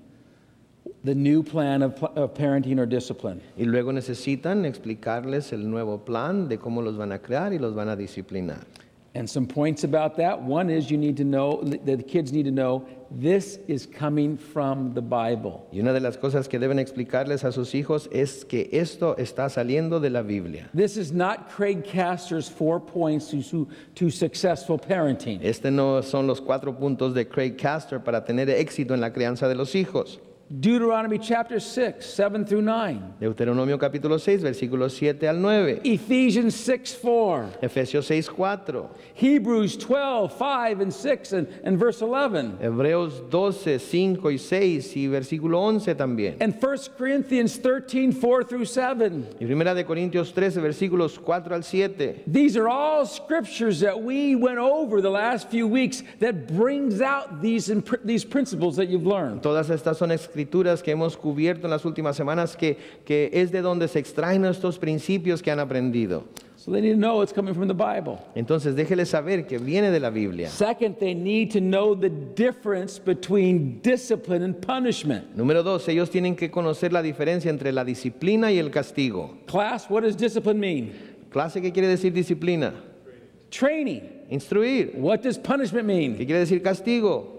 the new plan of parenting or discipline. Y luego necesitan explicarles el nuevo plan de cómo los van a crear y los van a disciplinar. And some points about that. One is you need to know, the kids need to know, this is coming from the Bible. Y una de las cosas que deben explicarles a sus hijos es que esto está saliendo de la Biblia. This is not Craig Castor's 4 points to successful parenting. Este no son los 4 puntos de Craig Castor para tener éxito en la crianza de los hijos. Deuteronomy chapter 6, 7 through 9. Deuteronomio capítulo 6, versículos 7 al 9. Ephesians 6, 4. Efesios 6, 4. Hebrews 12, 5 and 6 and verse 11. Hebreos 12, 5 y 6 y versículo 11 también. And 1 Corinthians 13, 4 through 7. Y primera de Corintios 13, versículos 4 al 7. These are all scriptures that we went over the last few weeks that brings out these principles that you've learned. Todas estas son escrituras que hemos cubierto en las últimas semanas que es de donde se extraen estos principios que han aprendido. So they need to know it's coming from the Bible. Entonces déjeles saber que viene de la Biblia. Second, they need to know the difference between discipline and punishment. Número 2, ellos tienen que conocer la diferencia entre la disciplina y el castigo. Class, what does discipline mean? Clase, ¿qué quiere decir disciplina? Training. Instruir. What does punishment mean? ¿Qué quiere decir castigo?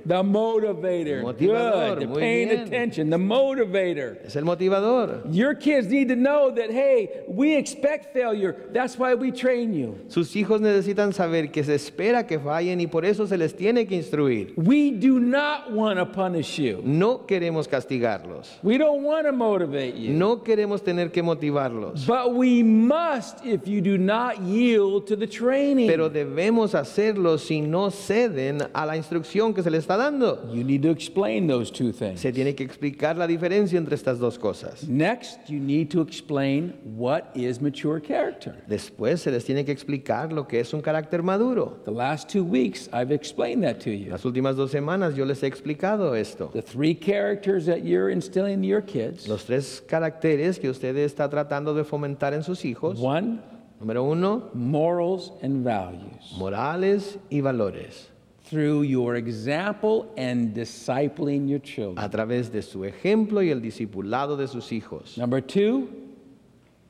The motivator. Motivador, Good. They're muy paying bien. attention. The motivator. Es el motivador. Your kids need to know that, hey, we expect failure. That's why we train you. Sus hijos necesitan saber que se espera que fallen y por eso se les tiene que instruir. We do not want to punish you. No queremos castigarlos. We don't want to motivate you. No queremos tener que motivarlos. But we must if you do not yield to the training. Pero debemos hacerlo si no ceden a la instrucción que se les está dando. You need to explain those two things. Se tiene que explicar la diferencia entre estas dos cosas. Next, you need to explain what is mature character. Después se les tiene que explicar lo que es un carácter maduro. The last 2 weeks, I've explained that to you. Las últimas 2 semanas yo les he explicado esto. The 3 characters that you're instilling in your kids. Los 3 caracteres que usted está tratando de fomentar en sus hijos. 1, Número 1, morals and values. morales y valores. Through your example and discipling your children. A través de su ejemplo y el discipulado de sus hijos. Number 2,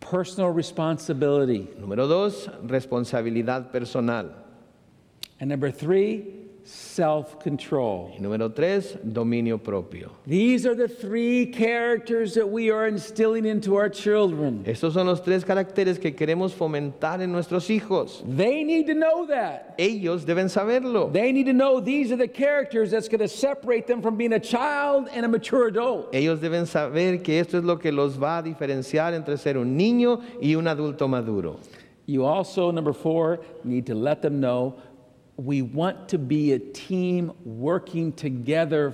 personal responsibility. Número 2, responsabilidad personal. And number 3, self-control. Y número 3, dominio propio. These are the 3 characters that we are instilling into our children. Estos son los 3 caracteres que queremos fomentar en nuestros hijos. They need to know that. Ellos deben saberlo. They need to know these are the characters that's going to separate them from being a child and a mature adult. Ellos deben saber que esto es lo que los va a diferenciar entre ser un niño y un adulto maduro. You also, number 4, need to let them know we want to be a team working together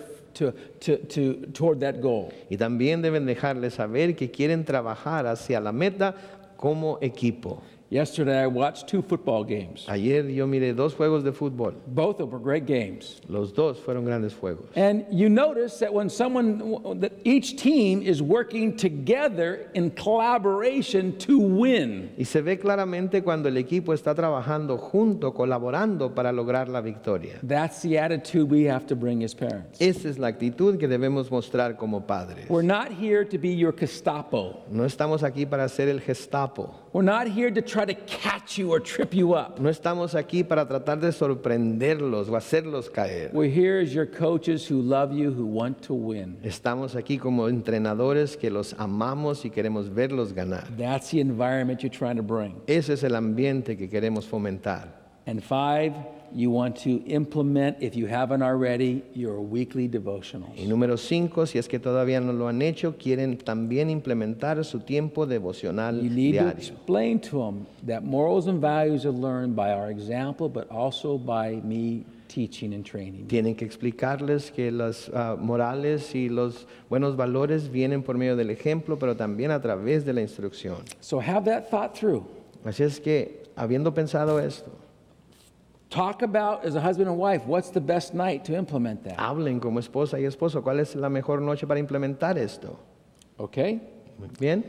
toward that goal. Y también deben dejarles saber que quieren trabajar hacia la meta como equipo. Yesterday, I watched 2 football games. Ayer yo miré 2 juegos de fútbol. Both of them were great games. Los 2 fueron grandes juegos. And you notice that when that each team is working together in collaboration to win. Y se ve claramente cuando el equipo está trabajando junto, colaborando para lograr la victoria. That's the attitude we have to bring as parents. Esa es la actitud que debemos mostrar como padres. We're not here to be your Gestapo. No estamos aquí para ser el Gestapo. We're not here to try try to catch you or trip you up. No estamos aquí para tratar de sorprenderlos o hacerlos caer. We're here as your coaches who love you, who want to win. Estamos aquí como entrenadores que los amamos y queremos verlos ganar. That's the environment you're trying to bring. Ese es el ambiente que queremos fomentar. And 5, you want to implement, if you haven't already, your weekly devotionals. Y número 5, si es que todavía no lo han hecho, quieren también implementar su tiempo devocional You need to diario. explain to them that morals and values are learned by our example, but also by me teaching and training. Tienen que explicarles que las morales y los buenos valores vienen por medio del ejemplo, pero también a través de la instrucción. So have that thought through. Así es que, habiendo pensado esto, Talk about, as a husband and wife, what's the best night to implement that. hablen como esposa y esposo, ¿cuál es la mejor noche para implementar esto? Okay? Muy bien.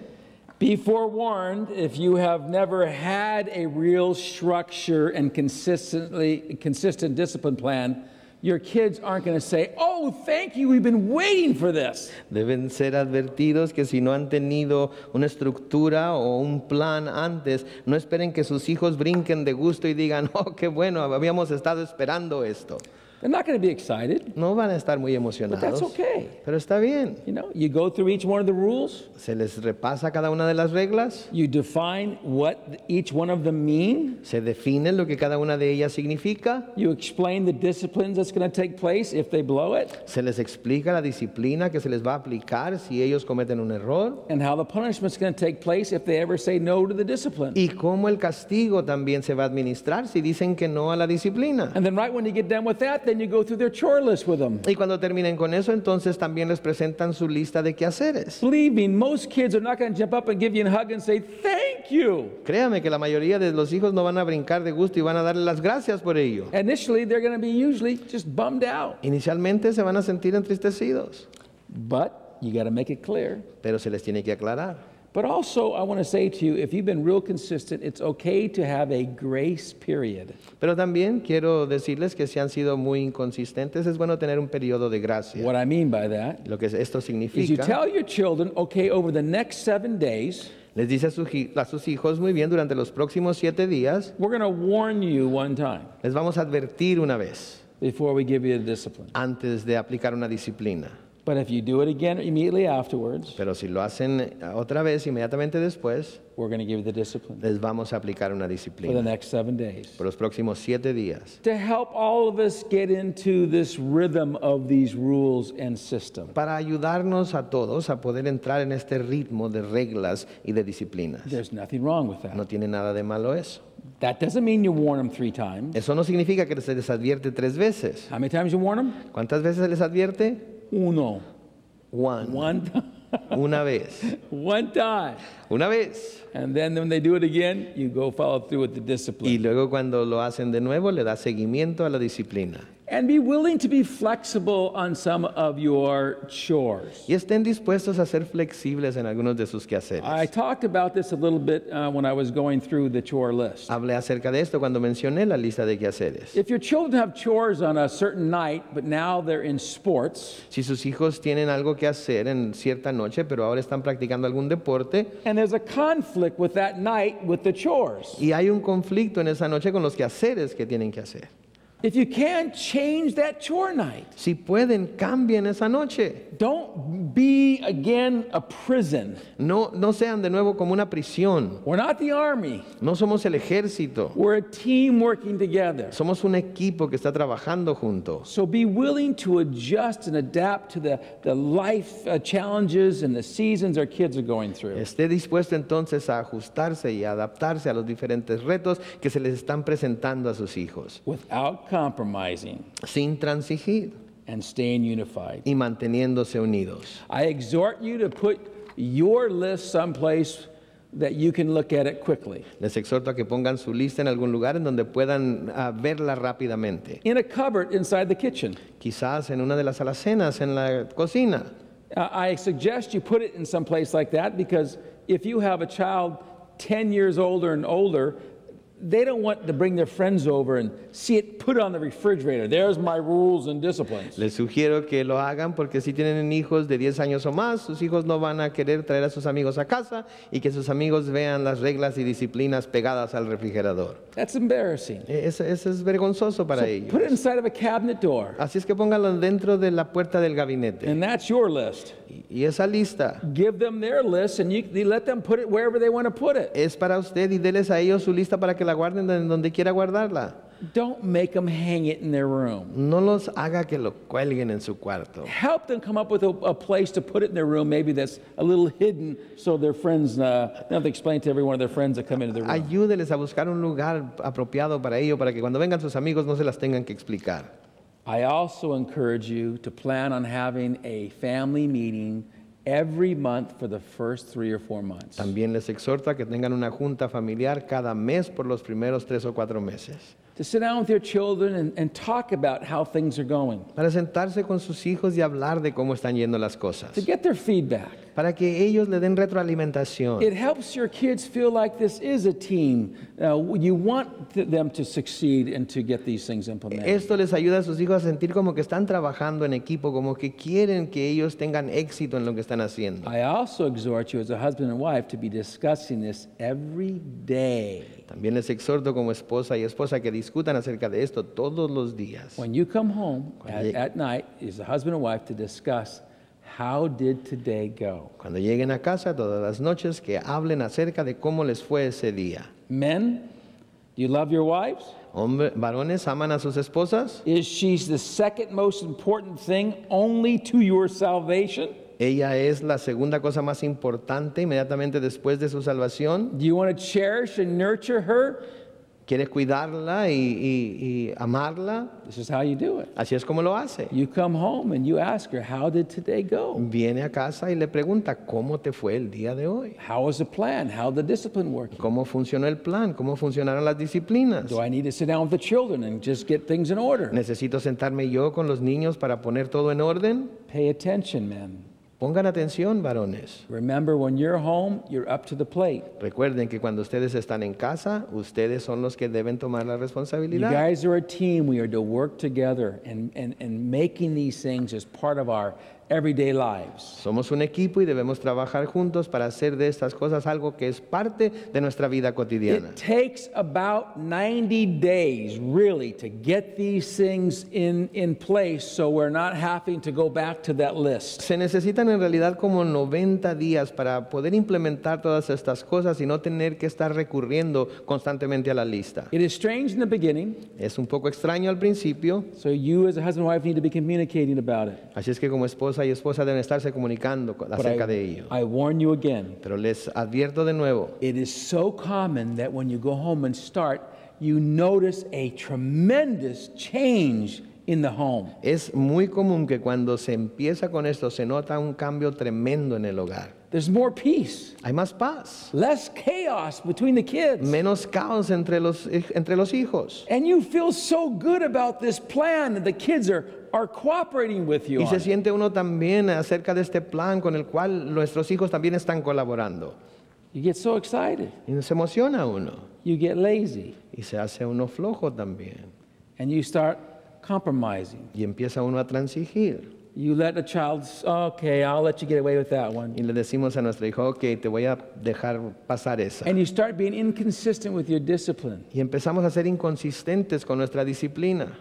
Be forewarned, if you have never had a real structure and consistent discipline plan, your kids aren't going to say, "Oh, thank you, we've been waiting for this." Deben ser advertidos que si no han tenido una estructura o un plan antes, no esperen que sus hijos brinquen de gusto y digan, oh, qué bueno, habíamos estado esperando esto. They're not going to be excited, No van a estar muy but emocionados, that's okay. pero está bien. You know, you go through each one of the rules, Se les repasa cada una de las reglas, you define what each one of them mean, se define lo que cada una de ellas significa, you explain the disciplines that's going to take place if they blow it, se les explica la disciplina que se les va a aplicar si ellos cometen un error and how the punishment's going to take place if they ever say no to the discipline. y cómo el castigo también se va a administrar si dicen que no a la disciplina. And then right when you get done with that, then you go through their chore list with them. Y cuando terminen con eso, entonces también les presentan su lista de quehaceres. Believe me, most kids are not going to jump up and give you a hug and say, "Thank you." Créame que la mayoría de los hijos no van a brincar de gusto y van a darle las gracias por ello. Initially, they're going to be usually just bummed out. Inicialmente se van a sentir entristecidos, But you got to make it clear. pero se les tiene que aclarar. But also, I want to say to you, if you've been real consistent, it's okay to have a grace period. Pero también quiero decirles que si han sido muy inconsistentes, es bueno tener un periodo de gracia. What I mean by that Lo que esto is you significa, tell your children, okay, over the next 7 days, les dice a sus hijos, muy bien, durante los próximos 7 días, we're going to warn you one time les vamos a advertir una vez before we give you the discipline. antes de aplicar una disciplina. But if you do it again immediately afterwards, Pero si lo hacen otra vez, inmediatamente después, we're going to give you the discipline les vamos a aplicar una for the disciplina next 7 days. por los próximos 7 días. To help all of us get into this rhythm of these rules and systems. Para ayudarnos a todos a poder entrar en este ritmo de reglas y de disciplinas. There's nothing wrong with that. No tiene nada de malo eso. That doesn't mean you warn them 3 times. Eso no significa que se les advierte 3 veces. How many times you warn them? ¿Cuántas veces se les advierte? Uno. One. Una vez. One time. Una vez. And then when they do it again, you go follow through with the Y discipline. luego cuando lo hacen de nuevo, le da seguimiento a la disciplina. And be willing to be flexible on some of your chores. Y estén dispuestos a ser flexibles en algunos de sus quehaceres. I talked about this a little bit when I was going through the chore list. Hablé acerca de esto cuando mencioné la lista de quehaceres. If your children have chores on a certain night, but now they're in sports, Si sus hijos tienen algo que hacer en cierta noche, pero ahora están practicando algún deporte, and there's a conflict with that night with the chores, y hay un conflicto en esa noche con los quehaceres que tienen que hacer. if you can, change that chore night. Si pueden, cambien esa noche. Don't be again a prison. No sean de nuevo como una prisión. We're not the army. No somos el ejército. We're a team working together. Somos un equipo que está trabajando juntos. So be willing to adjust and adapt to the life challenges and the seasons our kids are going through. Esté dispuesto entonces a ajustarse y a adaptarse a los diferentes retos que se les están presentando a sus hijos, Without compromising sin transigir and staying unified. y manteniéndose unidos. I exhort you to put your list someplace that you can look at it quickly. Les exhorto a que pongan su lista en algún lugar en donde puedan verla rápidamente. In a cupboard inside the kitchen. Quizás en una de las alacenas en la cocina. I suggest you put it in some place like that because if you have a child 10 years older and older, they don't want to bring their friends over and see it put on the refrigerator. There's my rules and disciplines. Les sugiero que lo hagan porque si tienen hijos de 10 años o más, sus hijos no van a querer traer a sus amigos a casa y que sus amigos vean las reglas y disciplinas pegadas al refrigerador. That's embarrassing. Eso es vergonzoso para ellos. Put it inside of a cabinet door. Así es que pónganlo dentro de la puerta del gabinete. And that's your list. Y esa lista Give them their list and you let them put it wherever they want to put it. es para usted y déles a ellos su lista para que la guarden en donde quiera guardarla. Don't make them hang it in their room. No los haga que lo cuelguen en su cuarto. Help them come up with a place to put it in their room, maybe that's a little hidden so their friends, they don't have to explain to every one of their friends that come into their room. Ayúdeles a buscar un lugar apropiado para ello, para que cuando vengan sus amigos no se las tengan que explicar. I also encourage you to plan on having a family meeting every month for the first 3 or 4 months. También les exhorto a que tengan una junta familiar cada mes por los primeros 3 o 4 meses. To sit down with your children and talk about how things are going. Para sentarse con sus hijos y hablar de cómo están yendo las cosas. To get their feedback. Para que ellos le den retroalimentación. It helps your kids feel like this is a team. You want them to succeed and to get these things implemented. Esto les ayuda a sus hijos a sentir como que están trabajando en equipo, como que quieren que ellos tengan éxito en lo que están haciendo. I also exhort you as a husband and wife to be discussing this every day. También les exhorto como esposa y esposa que discutan acerca de esto todos los días. When you come home at night, as a husband and wife, to discuss how did today go. Cuando lleguen a casa todas las noches, que hablen acerca de cómo les fue ese día. Men, do you love your wives? Varones, ¿aman a sus esposas? Is she the second most important thing only to your salvation? Ella es la segunda cosa más importante inmediatamente después de su salvación. Do you want to cherish and nurture her? ¿Quiere cuidarla y amarla? This is how you do it. Así es como lo hace. You come home and you ask her, how did today go? Viene a casa y le pregunta, ¿cómo te fue el día de hoy? How was the plan? How the discipline working? ¿Cómo funcionó el plan? ¿Cómo funcionaron las disciplinas? Do I need to sit down with the children and just get things in order? ¿Necesito sentarme yo con los niños para poner todo en orden? Pay attention, men. Pongan atención, varones. Remember, when you're home, you're up to the plate. Recuerden que cuando ustedes están en casa, ustedes son los que deben tomar la You responsabilidad. guys are a team. We are to work together and making these things as part of our everyday lives. Somos un equipo y debemos trabajar juntos para hacer de estas cosas algo que es parte de nuestra vida cotidiana. It takes about 90 days, really, to get these things in place so we're not having to go back to that list. Se necesitan en realidad como 90 días para poder implementar todas estas cosas y no tener que estar recurriendo constantemente a la lista. It is strange in the beginning, Es un poco extraño al principio, so you as a husband and wife need to be communicating about it. así es que como esposa y esposa deben estarse comunicando But acerca de ello. I warn you again, Pero les advierto de nuevo, it is so common that when you go home and start, you notice a tremendous change in the home. es muy común que cuando se empieza con esto se nota un cambio tremendo en el hogar. There's more peace, Hay más paz, less chaos between the kids. menos caos entre los hijos. And you feel so good about this plan that the kids are cooperating with you Y on se it. siente uno también acerca de este plan con el cual nuestros hijos también están colaborando. You get so excited. Y se emociona uno You get lazy. y se hace uno flojo también. And you start compromising. Y empieza uno a transigir. You let the child, okay, I'll let you get away with that one. Y le decimos a nuestro hijo, ok, te voy a dejar pasar esa. And you start being inconsistent with your discipline. Y empezamos a ser inconsistentes con nuestra disciplina.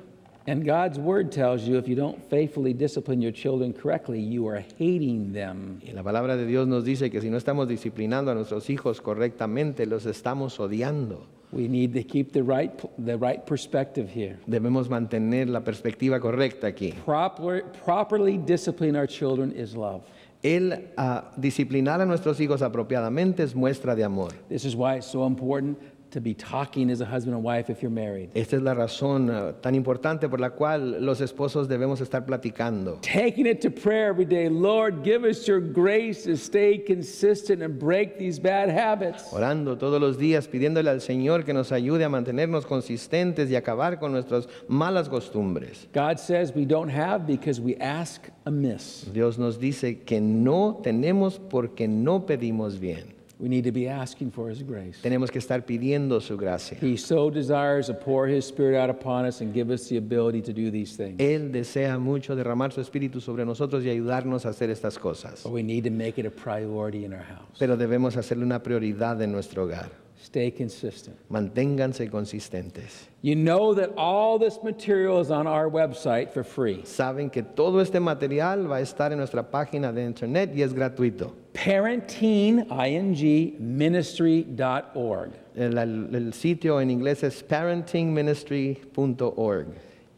And God's word tells you if you don't faithfully discipline your children correctly, you are hating them. Y la palabra de Dios nos dice que si no estamos disciplinando a nuestros hijos correctamente, los estamos odiando. We need to keep the right perspective here. Debemos mantener la perspectiva correcta aquí. Properly discipline our children is love. El disciplinar a nuestros hijos apropiadamente es muestra de amor. This is why it's so important to be talking as a husband and wife if you're married. Esta es la razón tan importante por la cual los esposos debemos estar platicando. Taking it to prayer every day. Lord, give us your grace to stay consistent and break these bad habits. Orando todos los días, pidiéndole al Señor que nos ayude a mantenernos consistentes y acabar con nuestras malas costumbres. God says we don't have because we ask amiss. Dios nos dice que no tenemos porque no pedimos bien. We need to be asking for His grace. Tenemos que estar pidiendo su gracia. He so desires to pour His Spirit out upon us and give us the ability to do these things. Él desea mucho derramar su espíritu sobre nosotros y ayudarnos a hacer estas cosas. But we need to make it a priority in our house. Pero debemos hacerle una prioridad en nuestro hogar. Stay consistent. Manténganse consistentes. You know that all this material is on our website for free. Saben que todo este material va a estar en nuestra página de internet y es gratuito. parentingministry.org. El sitio en inglés es parentingministry.org.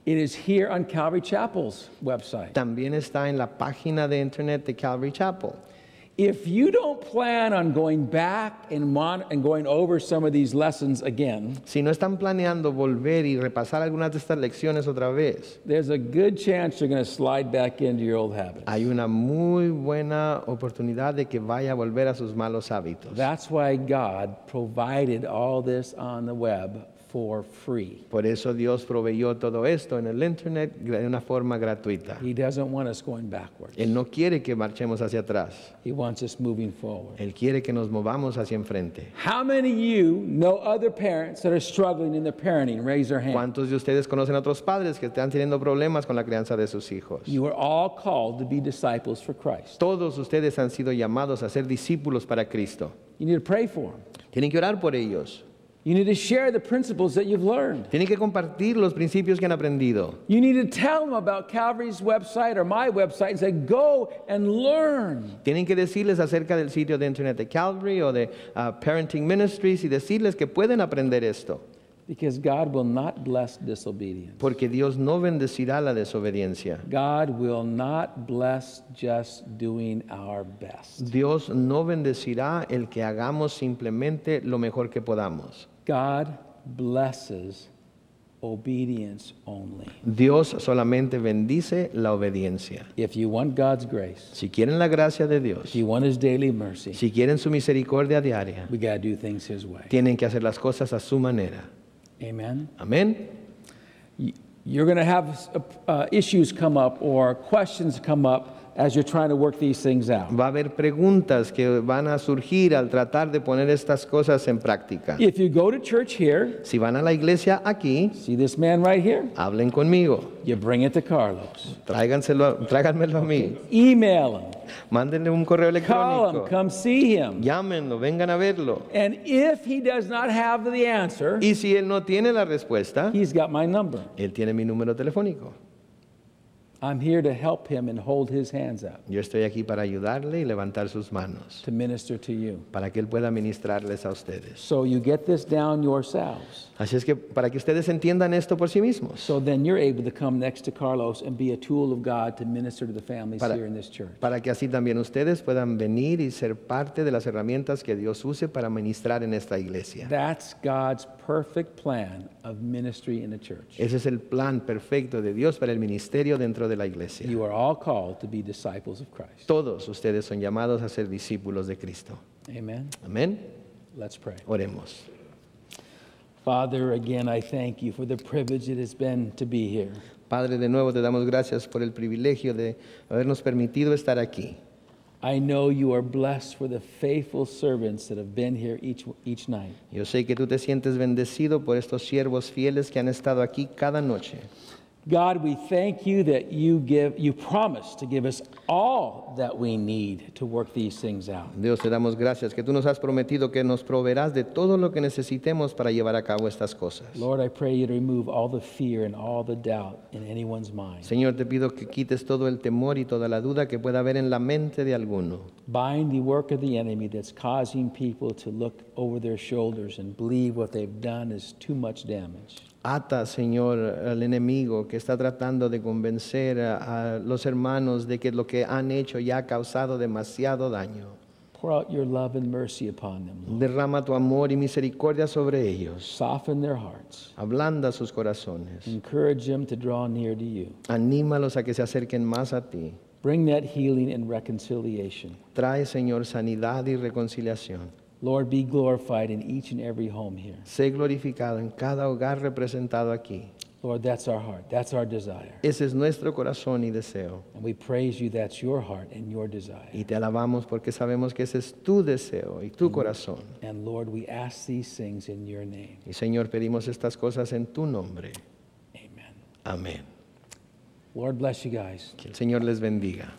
It is here on Calvary Chapel's website. También está en la página de internet de Calvary Chapel. If you don't plan on going back and going over some of these lessons again, Si no están planeando volver y repasar algunas de estas lecciones otra vez, there's a good chance you're going to slide back into your old habits. hay una muy buena oportunidad de que vaya a volver a sus malos hábitos. That's why God provided all this on the web for free. Por eso Dios proveyó todo esto en el internet de una forma gratuita. He doesn't want us going backwards. Él no quiere que marchemos hacia atrás. He wants us moving forward. Él quiere que nos movamos hacia enfrente. How many of you know other parents that are struggling in their parenting? Raise their hand. ¿Cuántos de ustedes conocen a otros padres que están teniendo problemas con la crianza de sus hijos? You are all called to be disciples for Christ. Todos ustedes han sido llamados a ser discípulos para Cristo. You need to pray for them. Tienen que orar por ellos. You need to share the principles that you've learned. Tienen que compartir los principios que han aprendido. You need to tell them about Calvary's website or my website and say, go and learn. Tienen que decirles acerca del sitio de internet de Calvary o de Parenting Ministries y decirles que pueden aprender esto. Because God will not bless disobedience. Porque Dios no bendecirá la desobediencia. God will not bless just doing our best. Dios no bendecirá el que hagamos simplemente lo mejor que podamos. God blesses obedience only. Dios solamente bendice la obediencia. If you want God's grace, Si quieren la gracia de if Dios, you want His daily mercy, si quieren su misericordia diaria, we got to do things His way. tienen que hacer las cosas a su manera. Amen. Amén. You're going to have issues come up or questions come up as you're trying to work these things out. Va a haber preguntas que van a surgir al tratar de poner estas cosas en práctica. If you go to church here, Si van a la iglesia aquí, see this man right here? hablen conmigo. You bring it to Carlos. Tráiganmelo a mí. Email him. Mándenle un correo Call him. electrónico. Come see him. Llámenlo, vengan a verlo. And if he does not have the answer, Y si él no tiene la respuesta, he's got my number. él tiene mi número telefónico. I'm here to help him and hold his hands up Yo estoy aquí para ayudarle y levantar sus manos, to minister to you. para que él pueda ministrarles a ustedes. So you get this down yourselves. Así es que para que ustedes entiendan esto por sí mismos, So then you're able to come next to Carlos and be a tool of God to minister to the families Para- here in this church. para que así también ustedes puedan venir y ser parte de las herramientas que Dios use para ministrar en esta iglesia. That's God's perfect plan of ministry in the church. Ese es el plan perfecto de Dios para el ministerio dentro de la iglesia. You are all called to be disciples of Christ. Todos ustedes son llamados a ser discípulos de Cristo. Amen. Amén. Let's pray. Oremos. Father, again, I thank you for the privilege it has been to be here. Padre, de nuevo te damos gracias por el privilegio de habernos permitido estar aquí. I know you are blessed for the faithful servants that have been here each night. Yo sé que tú te sientes bendecido por estos siervos fieles que han estado aquí cada noche. God, we thank you that you promise to give us all that we need to work these things out. Dios, te damos gracias que tú nos has prometido que nos proveerás de todo lo que necesitemos para llevar a cabo estas cosas. Lord, I pray you to remove all the fear and all the doubt in anyone's mind. Señor, te pido que quites todo el temor y toda la duda que pueda haber en la mente de alguno. Bind the work of the enemy that's causing people to look over their shoulders and believe what they've done is too much damage. Ata, Señor, al enemigo que está tratando de convencer a los hermanos de que lo que han hecho ya ha causado demasiado daño. Pour out your love and mercy upon them, Lord. Derrama tu amor y misericordia sobre ellos. Soften their hearts. Ablanda sus corazones. Encourage them to draw near to you. Anímalos a que se acerquen más a ti. Bring that healing and reconciliation. Trae, Señor, sanidad y reconciliación. Lord, be glorified in each and every home here. Sé glorificado en cada hogar representado aquí. Lord, that's our heart. That's our desire. Ese es nuestro corazón y deseo. And we praise you, that's your heart and your desire. Y te alabamos porque sabemos que ese es tu deseo y tu corazón. And Lord, we ask these things in your name. Y Señor, pedimos estas cosas en tu nombre. Amen. Amén. Lord bless you guys. Que el Señor les bendiga.